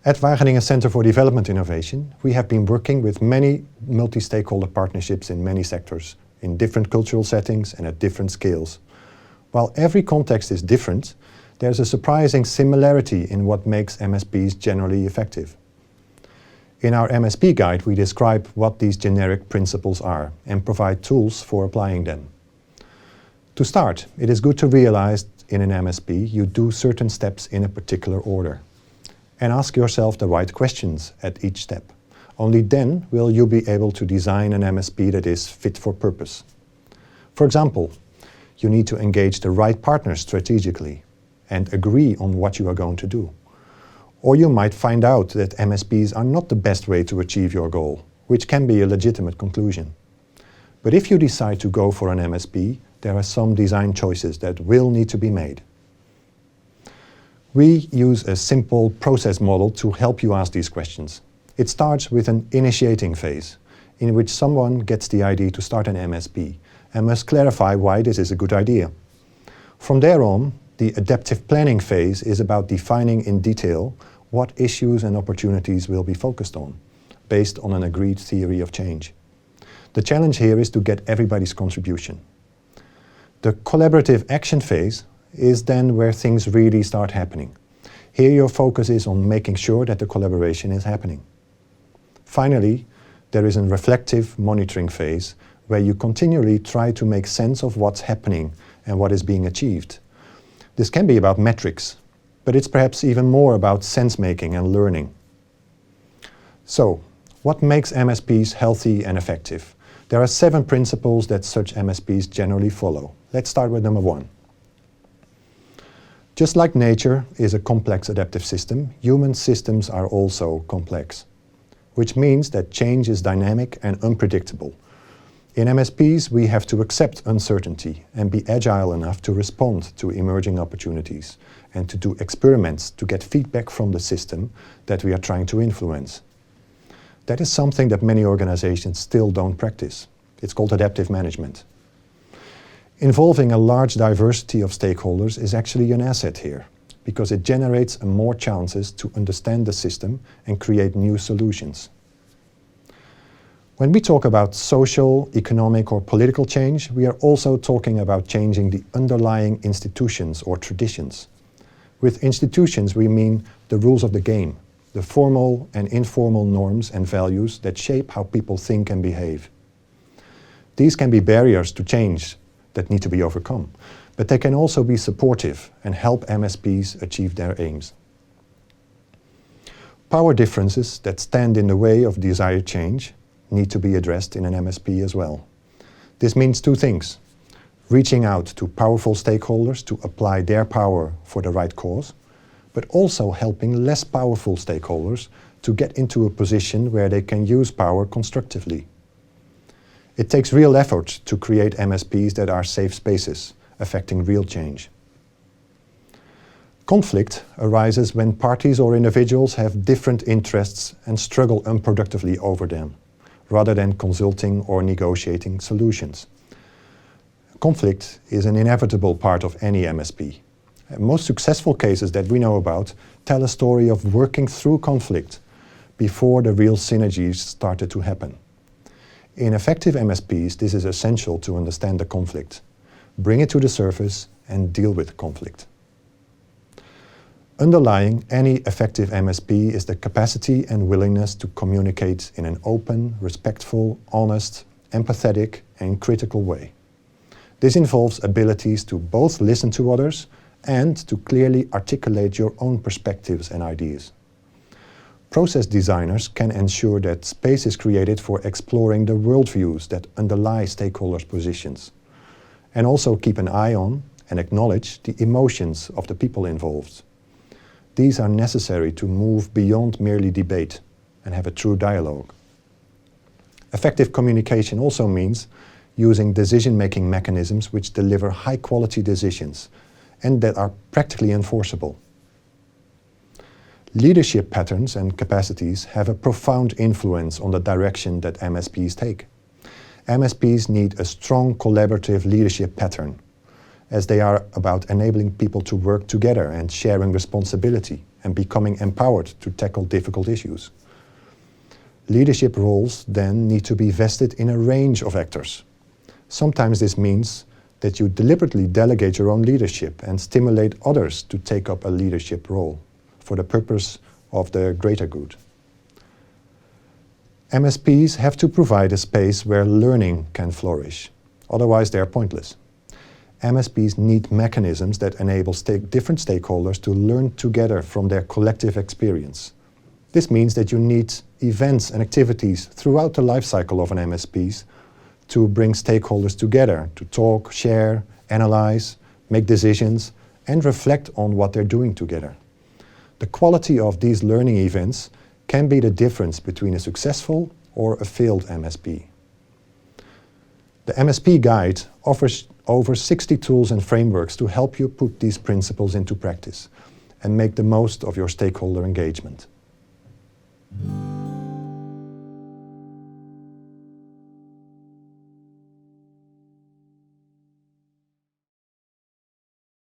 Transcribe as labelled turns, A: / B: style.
A: At Wageningen Center for Development Innovation, we have been working with many multi-stakeholder partnerships in many sectors, in different cultural settings and at different scales. While every context is different, there's a surprising similarity in what makes MSPs generally effective. In our MSP guide, we describe what these generic principles are and provide tools for applying them. To start, it is good to realize in an MSP you do certain steps in a particular order. And ask yourself the right questions at each step. Only then will you be able to design an MSP that is fit for purpose. For example, you need to engage the right partners strategically and agree on what you are going to do. Or you might find out that MSPs are not the best way to achieve your goal, which can be a legitimate conclusion. But if you decide to go for an MSP, there are some design choices that will need to be made. We use a simple process model to help you ask these questions. It starts with an initiating phase, in which someone gets the idea to start an MSP and must clarify why this is a good idea. From there on, the adaptive planning phase is about defining in detail what issues and opportunities will be focused on, based on an agreed theory of change. The challenge here is to get everybody's contribution. The collaborative action phase is then where things really start happening. Here your focus is on making sure that the collaboration is happening. Finally, there is a reflective monitoring phase where you continually try to make sense of what's happening and what is being achieved. This can be about metrics, but it's perhaps even more about sense-making and learning. So, what makes MSPs healthy and effective? There are 7 principles that such MSPs generally follow. Let's start with number 1. Just like nature is a complex adaptive system, human systems are also complex, which means that change is dynamic and unpredictable. In MSPs, we have to accept uncertainty and be agile enough to respond to emerging opportunities and to do experiments to get feedback from the system that we are trying to influence. That is something that many organizations still don't practice. It's called adaptive management. Involving a large diversity of stakeholders is actually an asset here, because it generates more chances to understand the system and create new solutions. When we talk about social, economic or political change, we are also talking about changing the underlying institutions or traditions. With institutions, we mean the rules of the game, the formal and informal norms and values that shape how people think and behave. These can be barriers to change that need to be overcome, but they can also be supportive and help MSPs achieve their aims. Power differences that stand in the way of desired change need to be addressed in an MSP as well. This means 2 things: reaching out to powerful stakeholders to apply their power for the right cause, but also helping less powerful stakeholders to get into a position where they can use power constructively. It takes real effort to create MSPs that are safe spaces, affecting real change. Conflict arises when parties or individuals have different interests and struggle unproductively over them, rather than consulting or negotiating solutions. Conflict is an inevitable part of any MSP. Most successful cases that we know about tell a story of working through conflict before the real synergies started to happen. In effective MSPs, this is essential to understand the conflict, bring it to the surface, and deal with conflict. Underlying any effective MSP is the capacity and willingness to communicate in an open, respectful, honest, empathetic, and critical way. This involves abilities to both listen to others and to clearly articulate your own perspectives and ideas. Process designers can ensure that space is created for exploring the worldviews that underlie stakeholders' positions, and also keep an eye on and acknowledge the emotions of the people involved. These are necessary to move beyond merely debate and have a true dialogue. Effective communication also means using decision-making mechanisms which deliver high-quality decisions and that are practically enforceable. Leadership patterns and capacities have a profound influence on the direction that MSPs take. MSPs need a strong collaborative leadership pattern, as they are about enabling people to work together and sharing responsibility and becoming empowered to tackle difficult issues. Leadership roles then need to be vested in a range of actors. Sometimes this means that you deliberately delegate your own leadership and stimulate others to take up a leadership role for the purpose of the greater good. MSPs have to provide a space where learning can flourish, otherwise they are pointless. MSPs need mechanisms that enable different stakeholders to learn together from their collective experience. This means that you need events and activities throughout the life cycle of an MSP to bring stakeholders together, to talk, share, analyze, make decisions, and reflect on what they're doing together. The quality of these learning events can be the difference between a successful or a failed MSP. The MSP Guide offers over 60 tools and frameworks to help you put these principles into practice and make the most of your stakeholder engagement.